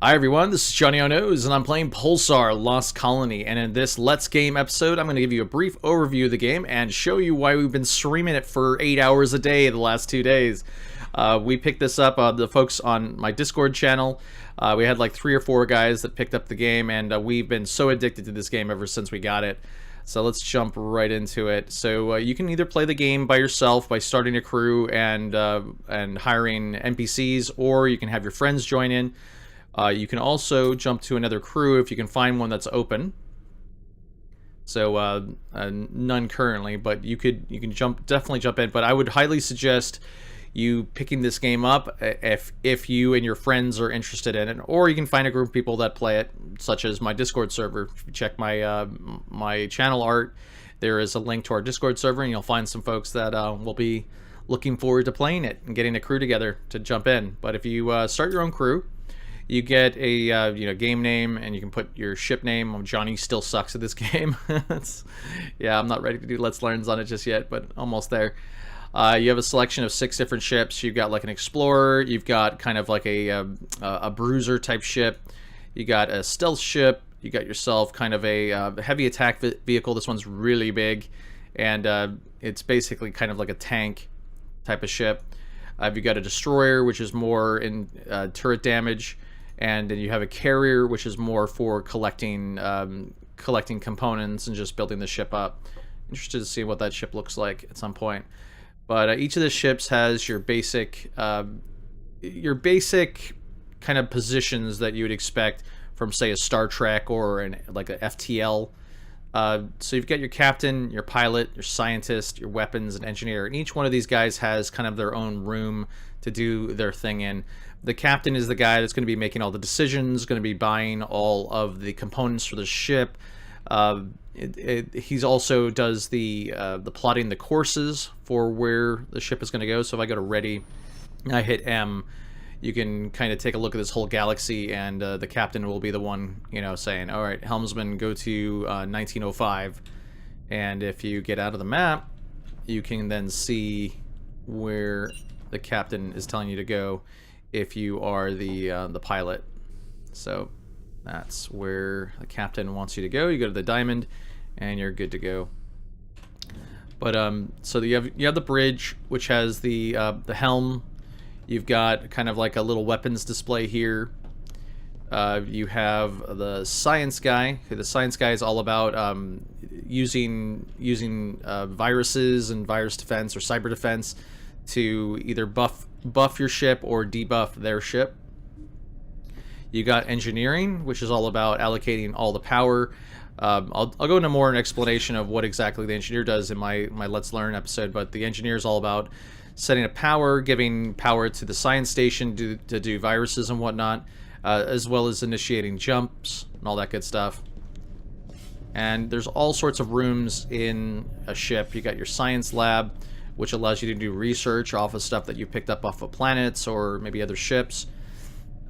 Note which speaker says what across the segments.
Speaker 1: Hi everyone, this is Johnnyonoes, and I'm playing PULSAR Lost Colony, and in this Let's Game episode, I'm going to give you a brief overview of the game and show you why we've been streaming it for 8 hours a day the last 2 days. We picked this up, the folks on my Discord channel, we had like 3 or 4 guys that picked up the game, and we've been so addicted to this game ever since we got it. So let's jump right into it. So you can either play the game by yourself by starting a crew and hiring NPCs, or you can have your friends join in. You can also jump to another crew if you can find one that's open. So none currently, but you can definitely jump in. But I would highly suggest you picking this game up if you and your friends are interested in it, or you can find a group of people that play it, such as my Discord server. If you check my my channel art, there is a link to our Discord server, and you'll find some folks that will be looking forward to playing it and getting a crew together to jump in. But if you start your own crew, you get a game name, and you can put your ship name. Johnny still sucks at this game. Yeah, I'm not ready to do Let's Learns on it just yet, but almost there. You have a selection of 6 different ships. You've got like an explorer. You've got kind of like a bruiser type ship. You got a stealth ship. You got yourself kind of a heavy attack vehicle. This one's really big, and it's basically kind of like a tank type of ship. You've got a destroyer, which is more in turret damage. And then you have a carrier, which is more for collecting components and just building the ship up. Interested to see what that ship looks like at some point. But each of the ships has your basic kind of positions that you would expect from, say, a Star Trek or like a FTL. So you've got your captain, your pilot, your scientist, your weapons, and engineer. And each one of these guys has kind of their own room to do their thing in. The captain is the guy that's going to be making all the decisions, going to be buying all of the components for the ship. He's also does the plotting the courses for where the ship is going to go. So if I go to ready, I hit M, you can kind of take a look at this whole galaxy, and the captain will be the one, saying, all right, helmsman, go to 1905. And if you get out of the map, you can then see where the captain is telling you to go if you are the pilot. So that's where the captain wants you to go. You go to the diamond, and you're good to go. But so you have the bridge, which has the helm. You've got kind of like a little weapons display here. You have the science guy. The science guy is all about using viruses and virus defense or cyber defense to either buff your ship or debuff their ship. You got engineering, which is all about allocating all the power. I'll go into more an explanation of what exactly the engineer does in my Let's Learn episode, but the engineer is all about setting up power, giving power to the science station to do viruses and whatnot, as well as initiating jumps and all that good stuff. And there's all sorts of rooms in a ship. You got your science lab, which allows you to do research off of stuff that you picked up off of planets or maybe other ships.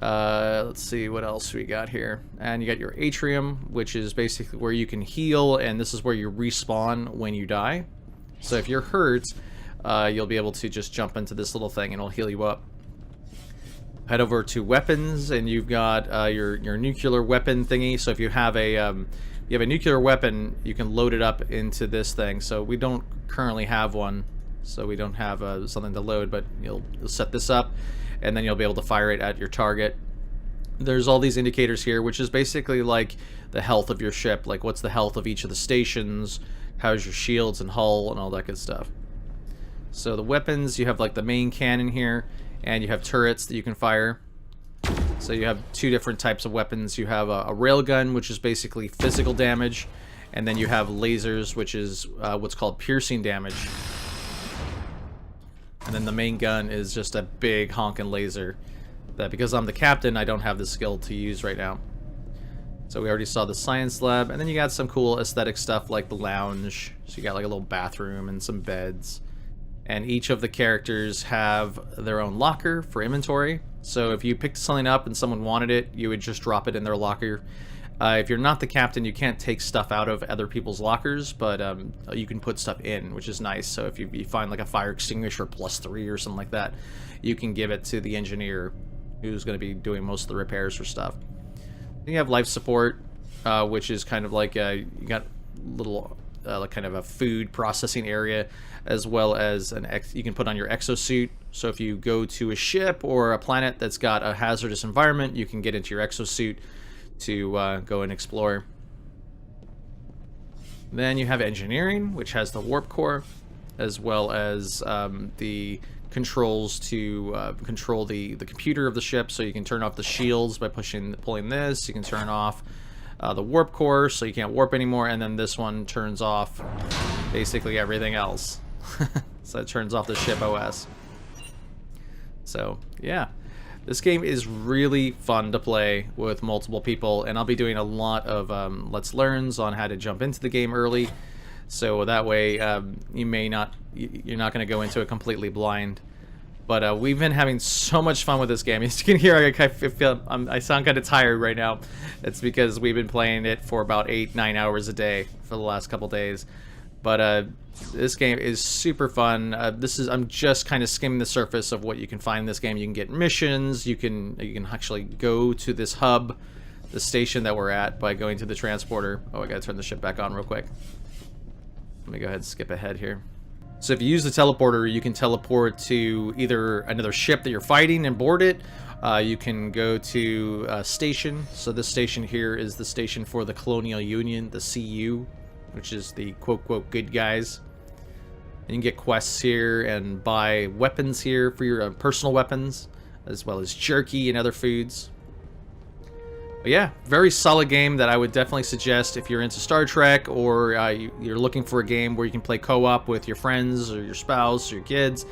Speaker 1: Let's see what else we got here. And you got your atrium, which is basically where you can heal, and this is where you respawn when you die. So if you're hurt, you'll be able to just jump into this little thing and it'll heal you up. Head over to weapons, and you've got your nuclear weapon thingy. So if you have a nuclear weapon, you can load it up into this thing. So we don't currently have one, so we don't have something to load, but you'll set this up, and then you'll be able to fire it at your target. There's all these indicators here, which is basically like the health of your ship, like what's the health of each of the stations, how's your shields and hull, and all that good stuff. So the weapons, you have like the main cannon here, and you have turrets that you can fire. So you have 2 different types of weapons. You have a railgun, which is basically physical damage, and then you have lasers, which is what's called piercing damage. And then the main gun is just a big honking laser that, because I'm the captain, I don't have the skill to use right now. So we already saw the science lab, and then you got some cool aesthetic stuff like the lounge. So you got like a little bathroom and some beds. And each of the characters have their own locker for inventory. So if you picked something up and someone wanted it, you would just drop it in their locker. If you're not the captain, you can't take stuff out of other people's lockers, but you can put stuff in, which is nice. So if you find like a fire extinguisher +3 or something like that, you can give it to the engineer who's going to be doing most of the repairs for stuff. Then you have life support, which is kind of like you got little like kind of a food processing area, as well as you can put on your exosuit. So if you go to a ship or a planet that's got a hazardous environment, you can get into your exosuit to go and explore. Then you have engineering, which has the warp core, as well as the controls to control the computer of the ship. So you can turn off the shields by pulling this. You can turn off the warp core, so you can't warp anymore, and then this one turns off basically everything else. So it turns off the ship OS. So yeah, this game is really fun to play with multiple people, and I'll be doing a lot of Let's Learns on how to jump into the game early, so that way you're not going to go into it completely blind. But we've been having so much fun with this game. As you can hear, I sound kind of tired right now. It's because we've been playing it for about 8-9 hours a day for the last couple days. But this game is super fun. I'm just kind of skimming the surface of what you can find in this game. You can get missions. You can actually go to this hub, the station that we're at, by going to the transporter. Oh, I gotta turn the ship back on real quick. Let me go ahead and skip ahead here. So if you use the teleporter, you can teleport to either another ship that you're fighting and board it. You can go to a station. So this station here is the station for the Colonial Union, the CU, which is the quote-quote good guys. And you can get quests here and buy weapons here for your personal weapons, as well as jerky and other foods. But yeah, very solid game that I would definitely suggest if you're into Star Trek, or you're looking for a game where you can play co-op with your friends or your spouse or your kids,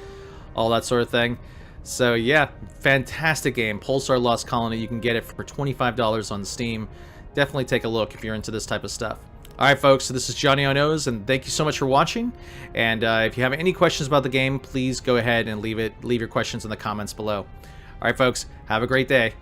Speaker 1: all that sort of thing. So yeah, fantastic game. PULSAR Lost Colony. You can get it for $25 on Steam. Definitely take a look if you're into this type of stuff. Alright folks, so this is Johnnyonoes, and thank you so much for watching. And if you have any questions about the game, please go ahead and leave your questions in the comments below. Alright folks, have a great day.